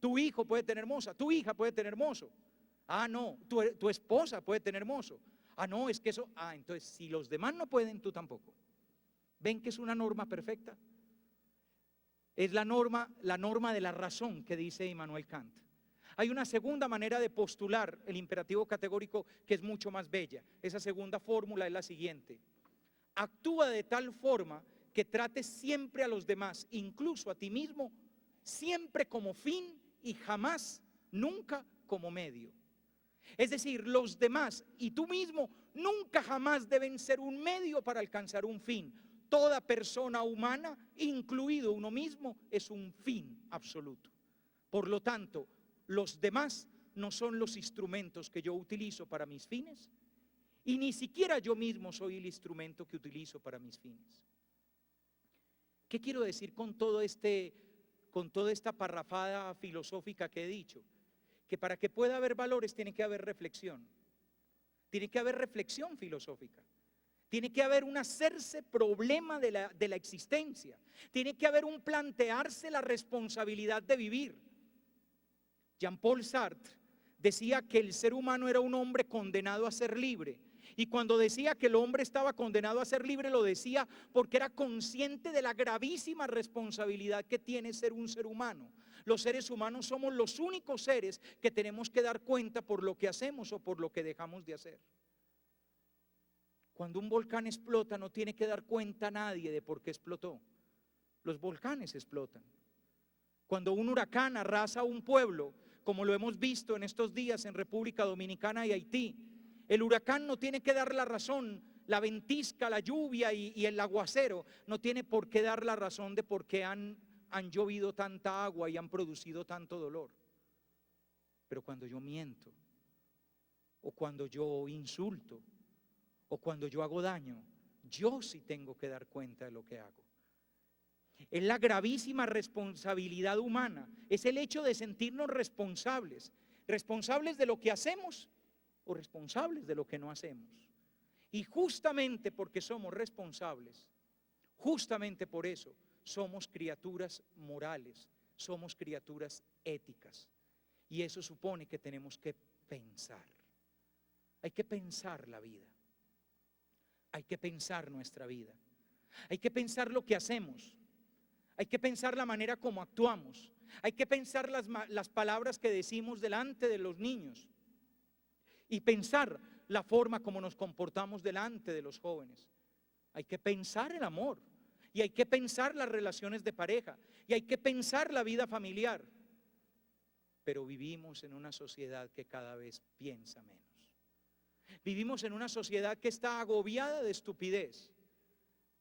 Tu hijo puede tener moza, tu hija puede tener mozo. Ah, no, tu esposa puede tener mozo. Ah, no, es que eso, entonces si los demás no pueden, tú tampoco. ¿Ven que es una norma perfecta? Es la norma de la razón que dice Immanuel Kant. Hay una segunda manera de postular el imperativo categórico que es mucho más bella. Esa segunda fórmula es la siguiente: actúa de tal forma que trates siempre a los demás, incluso a ti mismo, siempre como fin y jamás, nunca como medio. Es decir, los demás y tú mismo nunca jamás deben ser un medio para alcanzar un fin. Toda persona humana, incluido uno mismo, es un fin absoluto. Por lo tanto, los demás no son los instrumentos que yo utilizo para mis fines, y ni siquiera yo mismo soy el instrumento que utilizo para mis fines. ¿Qué quiero decir con toda esta parrafada filosófica que he dicho? Que para que pueda haber valores tiene que haber reflexión. Tiene que haber reflexión filosófica. Tiene que haber un hacerse problema de la existencia. Tiene que haber un plantearse la responsabilidad de vivir. Jean-Paul Sartre decía que el ser humano era un hombre condenado a ser libre. Y cuando decía que el hombre estaba condenado a ser libre, lo decía porque era consciente de la gravísima responsabilidad que tiene ser un ser humano. Los seres humanos somos los únicos seres que tenemos que dar cuenta por lo que hacemos o por lo que dejamos de hacer. Cuando un volcán explota, no tiene que dar cuenta a nadie de por qué explotó. Los volcanes explotan. Cuando un huracán arrasa un pueblo, como lo hemos visto en estos días en República Dominicana y Haití, el huracán no tiene que dar la razón, la ventisca, la lluvia y el aguacero no tiene por qué dar la razón de por qué han llovido tanta agua y han producido tanto dolor. Pero cuando yo miento, o cuando yo insulto, o cuando yo hago daño, yo sí tengo que dar cuenta de lo que hago. Es la gravísima responsabilidad humana, es el hecho de sentirnos responsables, responsables de lo que hacemos o responsables de lo que no hacemos. Y justamente porque somos responsables, justamente por eso somos criaturas morales, somos criaturas éticas. Y eso supone que tenemos que pensar. Hay que pensar la vida. Hay que pensar nuestra vida. Hay que pensar lo que hacemos. Hay que pensar la manera como actuamos. Hay que pensar las palabras que decimos delante de los niños. Y pensar la forma como nos comportamos delante de los jóvenes. Hay que pensar el amor. Y hay que pensar las relaciones de pareja. Y hay que pensar la vida familiar. Pero vivimos en una sociedad que cada vez piensa menos. Vivimos en una sociedad que está agobiada de estupidez.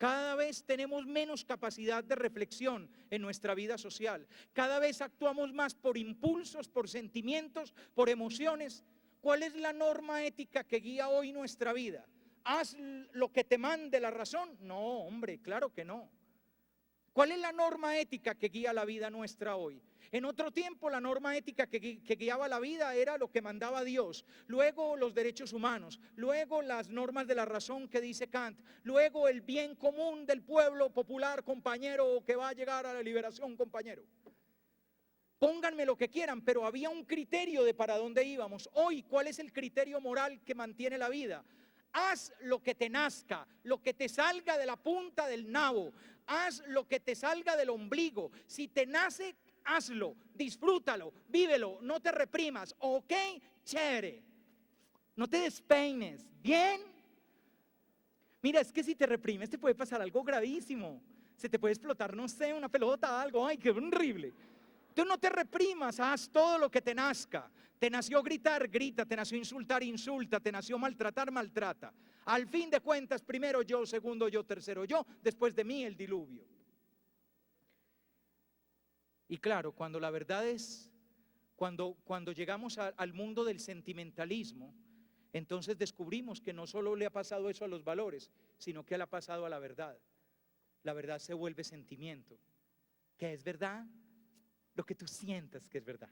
Cada vez tenemos menos capacidad de reflexión en nuestra vida social. Cada vez actuamos más por impulsos, por sentimientos, por emociones. ¿Cuál es la norma ética que guía hoy nuestra vida? ¿Haz lo que te mande la razón? No, hombre, claro que no. ¿Cuál es la norma ética que guía la vida nuestra hoy? En otro tiempo la norma ética que guiaba la vida era lo que mandaba Dios, luego los derechos humanos, luego las normas de la razón que dice Kant, luego el bien común del pueblo popular, compañero, que va a llegar a la liberación, compañero. Pónganme lo que quieran, pero había un criterio de para dónde íbamos. Hoy, ¿cuál es el criterio moral que mantiene la vida? Haz lo que te nazca, lo que te salga de la punta del nabo, haz lo que te salga del ombligo. Si te nace, hazlo, disfrútalo, vívelo, no te reprimas, ok, chévere. No te despeines, ¿bien? Mira, es que si te reprimes te puede pasar algo gravísimo. Se te puede explotar, no sé, una pelota, algo, ay, qué horrible. Tú no te reprimas, haz todo lo que te nazca. Te nació gritar, grita, te nació insultar, insulta, te nació maltratar, maltrata. Al fin de cuentas, primero yo, segundo yo, tercero yo, después de mí el diluvio. Y claro, cuando la verdad es, cuando llegamos al mundo del sentimentalismo, entonces descubrimos que no solo le ha pasado eso a los valores, sino que le ha pasado a la verdad. La verdad se vuelve sentimiento. ¿Qué es verdad? Lo que tú sientas que es verdad.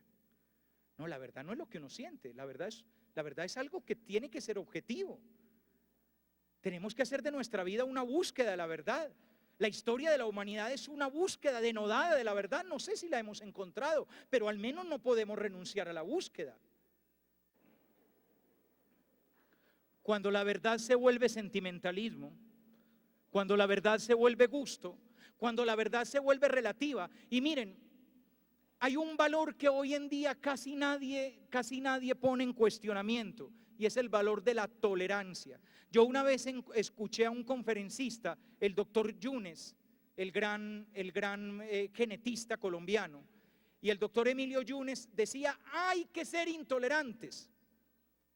No, la verdad no es lo que uno siente, la verdad es algo que tiene que ser objetivo. Tenemos que hacer de nuestra vida una búsqueda de la verdad. La historia de la humanidad es una búsqueda denodada de la verdad. No sé si la hemos encontrado, pero al menos no podemos renunciar a la búsqueda. Cuando la verdad se vuelve sentimentalismo, cuando la verdad se vuelve gusto, cuando la verdad se vuelve relativa, y miren, hay un valor que hoy en día casi nadie pone en cuestionamiento, y es el valor de la tolerancia. Yo una vez escuché a un conferencista, el doctor Yunes, el gran genetista colombiano, y el doctor Emilio Yunes decía, hay que ser intolerantes.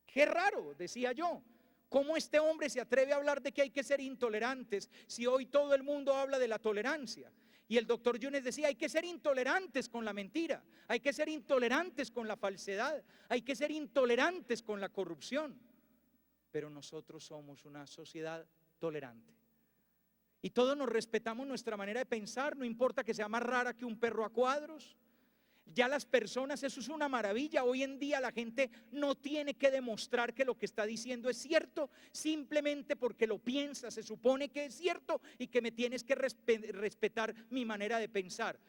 Qué raro, decía yo. ¿Cómo este hombre se atreve a hablar de que hay que ser intolerantes si hoy todo el mundo habla de la tolerancia? Y el doctor Yunes decía, hay que ser intolerantes con la mentira, hay que ser intolerantes con la falsedad, hay que ser intolerantes con la corrupción. Pero nosotros somos una sociedad tolerante. Y todos nos respetamos nuestra manera de pensar, no importa que sea más rara que un perro a cuadros. Ya las personas, eso es una maravilla. Hoy en día la gente no tiene que demostrar que lo que está diciendo es cierto, simplemente porque lo piensa, se supone que es cierto y que me tienes que respetar mi manera de pensar.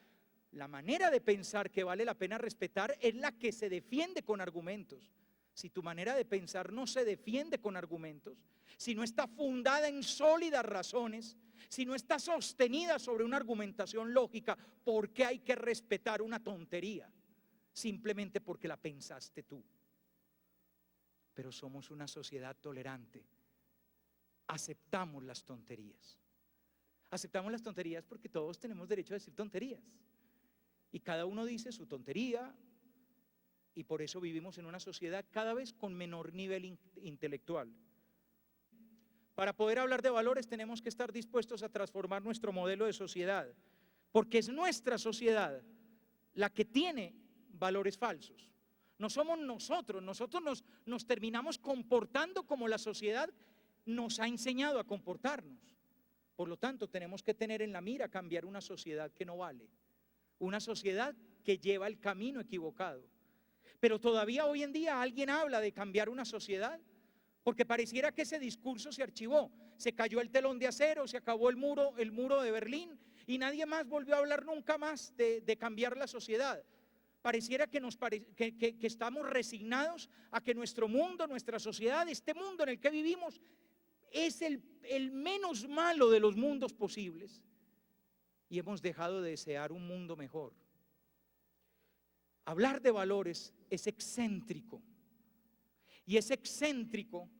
La manera de pensar que vale la pena respetar es la que se defiende con argumentos. Si tu manera de pensar no se defiende con argumentos, si no está fundada en sólidas razones, si no está sostenida sobre una argumentación lógica, ¿por qué hay que respetar una tontería? Simplemente porque la pensaste tú. Pero somos una sociedad tolerante. Aceptamos las tonterías. Aceptamos las tonterías porque todos tenemos derecho a decir tonterías. Y cada uno dice su tontería, y por eso vivimos en una sociedad cada vez con menor nivel intelectual. Para poder hablar de valores tenemos que estar dispuestos a transformar nuestro modelo de sociedad, porque es nuestra sociedad la que tiene valores falsos. No somos nosotros nos terminamos comportando como la sociedad nos ha enseñado a comportarnos. Por lo tanto, tenemos que tener en la mira cambiar una sociedad que no vale, una sociedad que lleva el camino equivocado. Pero todavía hoy en día alguien habla de cambiar una sociedad, porque pareciera que ese discurso se archivó, se cayó el telón de acero, se acabó el muro de Berlín y nadie más volvió a hablar nunca más de cambiar la sociedad. Pareciera que estamos resignados a que nuestro mundo, nuestra sociedad, este mundo en el que vivimos es el menos malo de los mundos posibles y hemos dejado de desear un mundo mejor. Hablar de valores es excéntrico. Y es excéntrico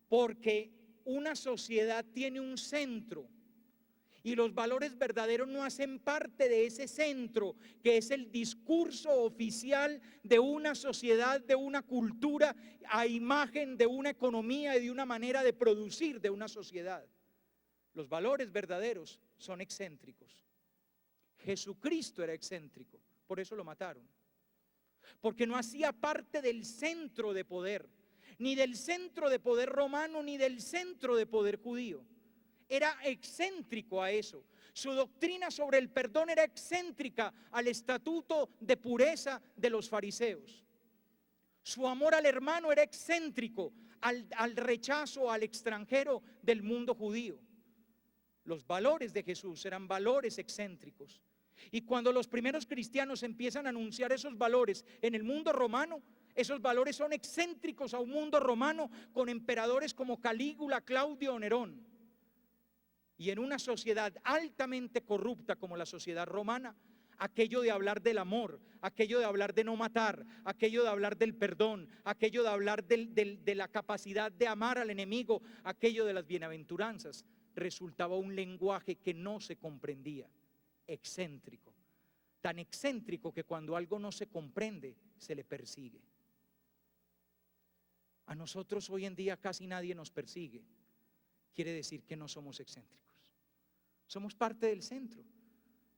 porque una sociedad tiene un centro y los valores verdaderos no hacen parte de ese centro, que es el discurso oficial de una sociedad, de una cultura, a imagen de una economía y de una manera de producir de una sociedad. Los valores verdaderos son excéntricos. Jesucristo era excéntrico, por eso lo mataron. Porque no hacía parte del centro de poder, ni del centro de poder romano, ni del centro de poder judío. Era excéntrico a eso. Su doctrina sobre el perdón era excéntrica al estatuto de pureza de los fariseos. Su amor al hermano era excéntrico al rechazo al extranjero del mundo judío. Los valores de Jesús eran valores excéntricos. Y cuando los primeros cristianos empiezan a anunciar esos valores en el mundo romano, esos valores son excéntricos a un mundo romano con emperadores como Calígula, Claudio o Nerón. Y en una sociedad altamente corrupta como la sociedad romana, aquello de hablar del amor, aquello de hablar de no matar, aquello de hablar del perdón, aquello de hablar de la capacidad de amar al enemigo, aquello de las bienaventuranzas, resultaba un lenguaje que no se comprendía, excéntrico, tan excéntrico que cuando algo no se comprende se le persigue. A nosotros hoy en día casi nadie nos persigue. Quiere decir que no somos excéntricos, somos parte del centro.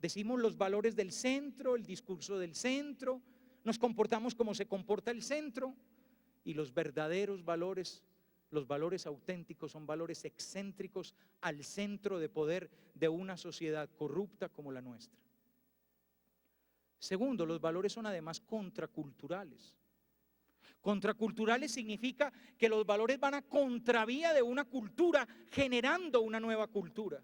Decimos los valores del centro, el discurso del centro, nos comportamos como se comporta el centro, y los verdaderos valores, los valores auténticos, son valores excéntricos al centro de poder de una sociedad corrupta como la nuestra. Segundo, los valores son además contraculturales. Contraculturales significa que los valores van a contravía de una cultura, generando una nueva cultura.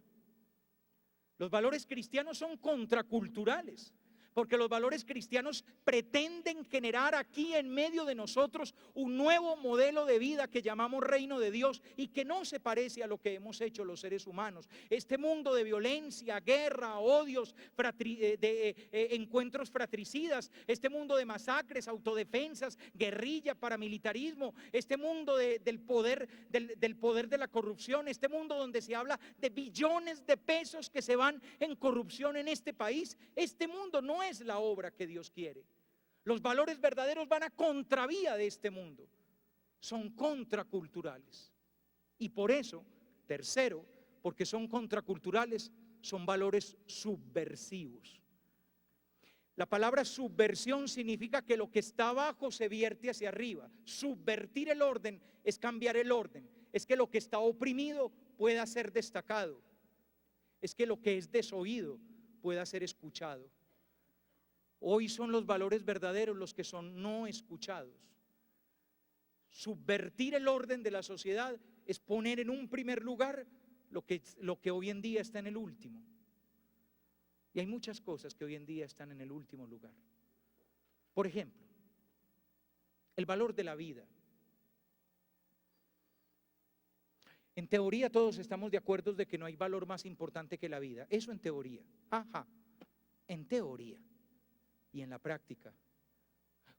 Los valores cristianos son contraculturales, porque los valores cristianos pretenden generar aquí en medio de nosotros un nuevo modelo de vida que llamamos reino de Dios y que no se parece a lo que hemos hecho los seres humanos. Este mundo de violencia, guerra, odios, encuentros fratricidas, este mundo de masacres, autodefensas, guerrilla, paramilitarismo, este mundo del poder de la corrupción, este mundo donde se habla de billones de pesos que se van en corrupción en este país. Este mundo no es la obra que Dios quiere. Los valores verdaderos van a contravía de este mundo, son contraculturales. Y por eso, tercero, porque son contraculturales, son valores subversivos. La palabra subversión significa que lo que está abajo se vierte hacia arriba. Subvertir el orden es cambiar el orden, es que lo que está oprimido pueda ser destacado, es que lo que es desoído pueda ser escuchado. Hoy son los valores verdaderos los que son no escuchados. Subvertir el orden de la sociedad es poner en un primer lugar lo que hoy en día está en el último. Y hay muchas cosas que hoy en día están en el último lugar. Por ejemplo, el valor de la vida. En teoría todos estamos de acuerdo de que no hay valor más importante que la vida. Eso en teoría. Ajá. En teoría. Y en la práctica,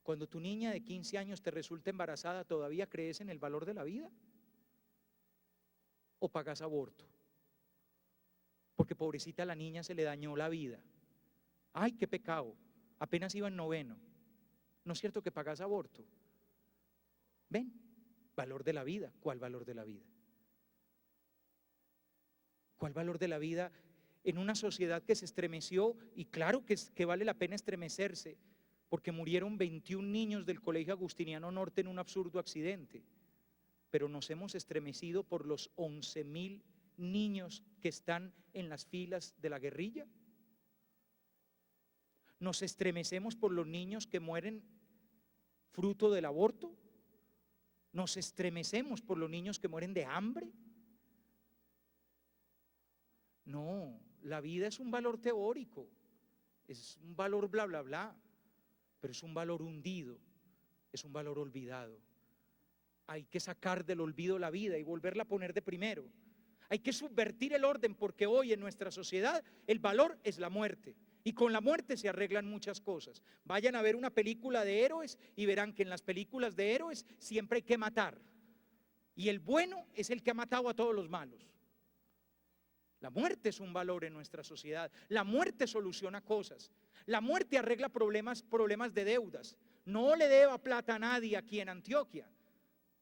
cuando tu niña de 15 años te resulta embarazada, ¿todavía crees en el valor de la vida? ¿O pagas aborto? Porque pobrecita la niña se le dañó la vida. ¡Ay, qué pecado! Apenas iba en noveno. ¿No es cierto que pagas aborto? ¿Ven? Valor de la vida. ¿Cuál valor de la vida? ¿Cuál valor de la vida? En una sociedad que se estremeció, y claro que vale la pena estremecerse, porque murieron 21 niños del Colegio Agustiniano Norte en un absurdo accidente, pero nos hemos estremecido por los 11.000 niños que están en las filas de la guerrilla. Nos estremecemos por los niños que mueren fruto del aborto. Nos estremecemos por los niños que mueren de hambre. No, la vida es un valor teórico, es un valor bla, bla, bla, pero es un valor hundido, es un valor olvidado. Hay que sacar del olvido la vida y volverla a poner de primero. Hay que subvertir el orden, porque hoy en nuestra sociedad el valor es la muerte, y con la muerte se arreglan muchas cosas. Vayan a ver una película de héroes y verán que en las películas de héroes siempre hay que matar, y el bueno es el que ha matado a todos los malos. La muerte es un valor en nuestra sociedad. La muerte soluciona cosas. La muerte arregla problemas de deudas. No le deba plata a nadie aquí en Antioquia.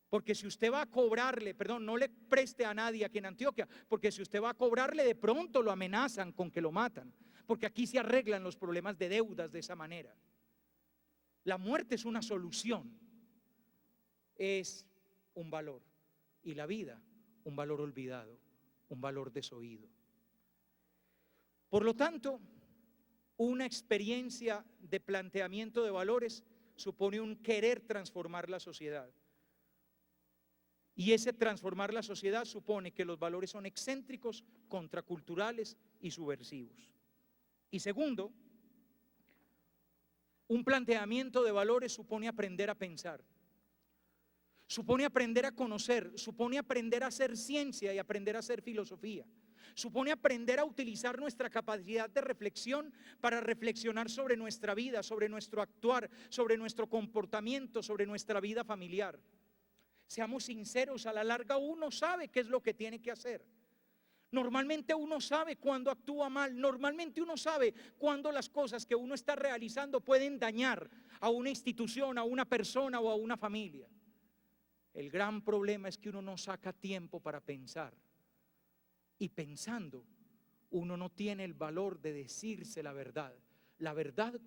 Porque si usted va a cobrarle, perdón, no le preste a nadie aquí en Antioquia, porque si usted va a cobrarle, de pronto lo amenazan con que lo matan. Porque aquí se arreglan los problemas de deudas de esa manera. La muerte es una solución, es un valor. Y la vida, un valor olvidado, un valor desoído. Por lo tanto, una experiencia de planteamiento de valores supone un querer transformar la sociedad. Y ese transformar la sociedad supone que los valores son excéntricos, contraculturales y subversivos. Y segundo, un planteamiento de valores supone aprender a pensar, supone aprender a conocer, supone aprender a hacer ciencia y aprender a hacer filosofía, supone aprender a utilizar nuestra capacidad de reflexión para reflexionar sobre nuestra vida, sobre nuestro actuar, sobre nuestro comportamiento, sobre nuestra vida familiar. Seamos sinceros, a la larga uno sabe qué es lo que tiene que hacer. Normalmente uno sabe cuándo actúa mal, normalmente uno sabe cuándo las cosas que uno está realizando pueden dañar a una institución, a una persona o a una familia. El gran problema es que uno no saca tiempo para pensar. Y pensando, uno no tiene el valor de decirse la verdad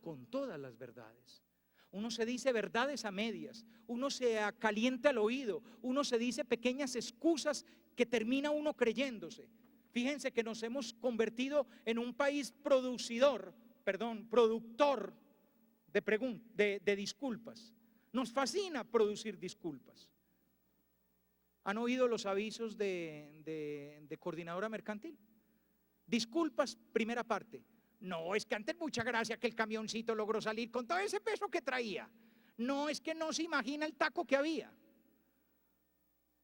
con todas las verdades. Uno se dice verdades a medias, uno se calienta el oído, uno se dice pequeñas excusas que termina uno creyéndose. Fíjense que nos hemos convertido en un país productor de disculpas. Nos fascina producir disculpas. ¿Han oído los avisos de coordinadora mercantil? Disculpas, primera parte. No, es que antes mucha gracia que el camioncito logró salir con todo ese peso que traía. No, es que no se imagina el taco que había.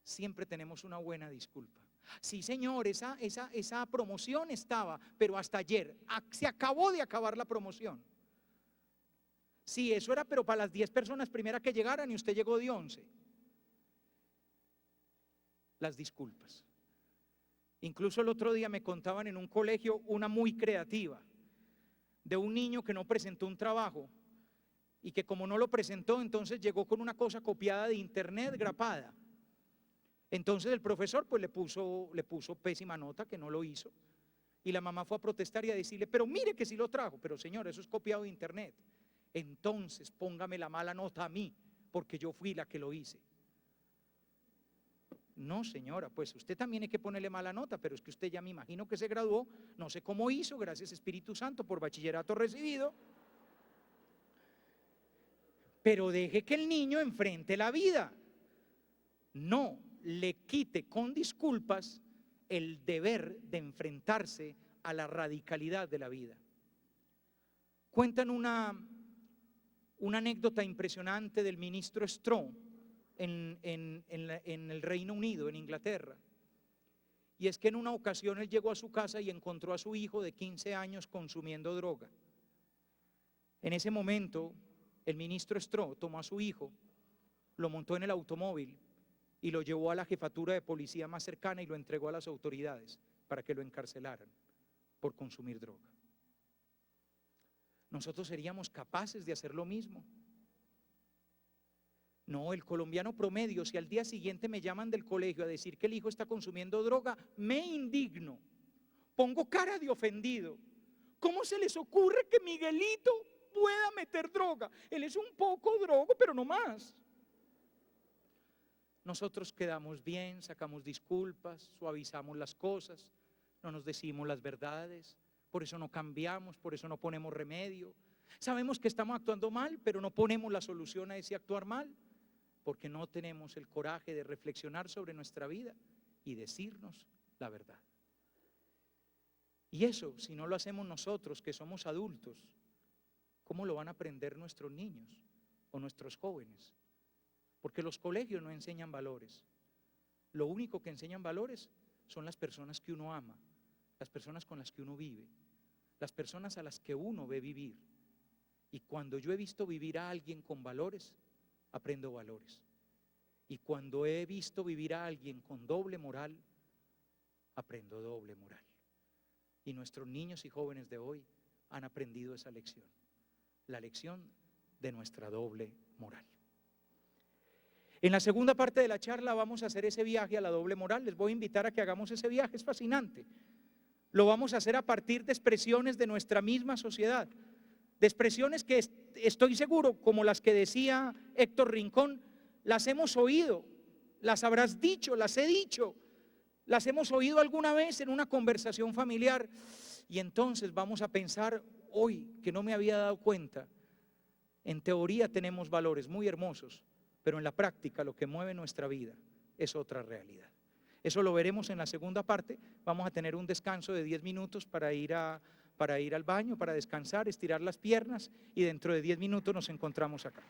Siempre tenemos una buena disculpa. Sí, señor, esa promoción estaba, pero hasta ayer se acabó de acabar la promoción. Sí, eso era, pero para las 10 personas primeras que llegaran y usted llegó de 11. Las disculpas. Incluso el otro día me contaban en un colegio una muy creativa, de un niño que no presentó un trabajo y que como no lo presentó, entonces llegó con una cosa copiada de internet, grapada. Entonces el profesor pues le puso pésima nota, que no lo hizo, y la mamá fue a protestar y a decirle, pero mire que sí lo trajo. Pero señor, eso es copiado de internet. Entonces póngame la mala nota a mí, porque yo fui la que lo hice. No, señora, pues usted también hay que ponerle mala nota, pero es que usted ya me imagino que se graduó, no sé cómo hizo, gracias Espíritu Santo por bachillerato recibido, pero deje que el niño enfrente la vida. No le quite con disculpas el deber de enfrentarse a la radicalidad de la vida. Cuentan una anécdota impresionante del ministro Stroh en el Reino Unido, en Inglaterra. Y es que en una ocasión él llegó a su casa y encontró a su hijo de 15 años consumiendo droga. En ese momento, el ministro Stroh tomó a su hijo, lo montó en el automóvil y lo llevó a la jefatura de policía más cercana y lo entregó a las autoridades para que lo encarcelaran por consumir droga. ¿Nosotros seríamos capaces de hacer lo mismo? No, el colombiano promedio, si al día siguiente me llaman del colegio a decir que el hijo está consumiendo droga, me indigno, pongo cara de ofendido. ¿Cómo se les ocurre que Miguelito pueda meter droga? Él es un poco drogo, pero no más. Nosotros quedamos bien, sacamos disculpas, suavizamos las cosas, no nos decimos las verdades, por eso no cambiamos, por eso no ponemos remedio. Sabemos que estamos actuando mal, pero no ponemos la solución a ese actuar mal, porque no tenemos el coraje de reflexionar sobre nuestra vida y decirnos la verdad. Y eso, si no lo hacemos nosotros, que somos adultos, ¿cómo lo van a aprender nuestros niños o nuestros jóvenes? Porque los colegios no enseñan valores. Lo único que enseñan valores son las personas que uno ama, las personas con las que uno vive, las personas a las que uno ve vivir. Y cuando yo he visto vivir a alguien con valores, aprendo valores. Y cuando he visto vivir a alguien con doble moral, aprendo doble moral. Y nuestros niños y jóvenes de hoy han aprendido esa lección, la lección de nuestra doble moral. En la segunda parte de la charla vamos a hacer ese viaje a la doble moral. Les voy a invitar a que hagamos ese viaje, es fascinante. Lo vamos a hacer a partir de expresiones de nuestra misma sociedad, de expresiones que estoy seguro, como las que decía Héctor Rincón, las hemos oído, las habrás dicho, las he dicho, las hemos oído alguna vez en una conversación familiar. Y entonces vamos a pensar hoy, que no me había dado cuenta, en teoría tenemos valores muy hermosos, pero en la práctica lo que mueve nuestra vida es otra realidad. Eso lo veremos en la segunda parte. Vamos a tener un descanso de 10 minutos para ir al baño, para descansar, estirar las piernas, y dentro de 10 minutos nos encontramos acá.